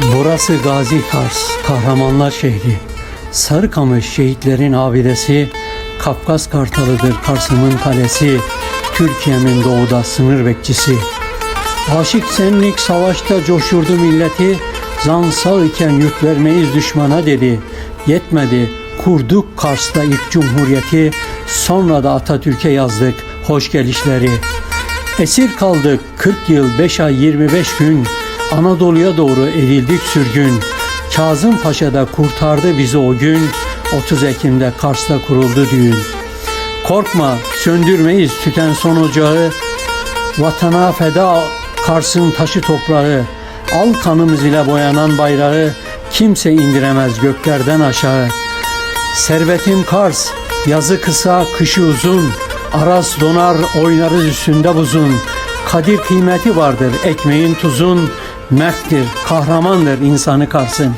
Burası Gazi Kars, kahramanlar şehri. Sarıkamış şehitlerin abidesi, Kafkas Kartalı'dır Kars'ımın kalesi, Türkiye'min doğuda sınır bekçisi. Aşık senlik savaşta coşurdu milleti, zansal iken yük vermeyiz düşmana dedi. Yetmedi, kurduk Kars'ta ilk cumhuriyeti, sonra da Atatürk'e yazdık hoş gelişleri. Esir kaldık 40 yıl 5 ay 25 gün, Anadolu'ya doğru edildik sürgün. Kazım Paşa da kurtardı bizi o gün, 30 Ekim'de Kars'ta kuruldu düğün. Korkma, söndürmeyiz tüten son ocağı, vatana feda Kars'ın taşı toprağı. Al kanımız ile boyanan bayrağı, kimse indiremez göklerden aşağı. Servetim Kars, yazı kısa kışı uzun, Aras donar oynarız üstünde buzun. Kadir kıymeti vardır ekmeğin tuzun, merttir kahramandır insanı Kars'ın.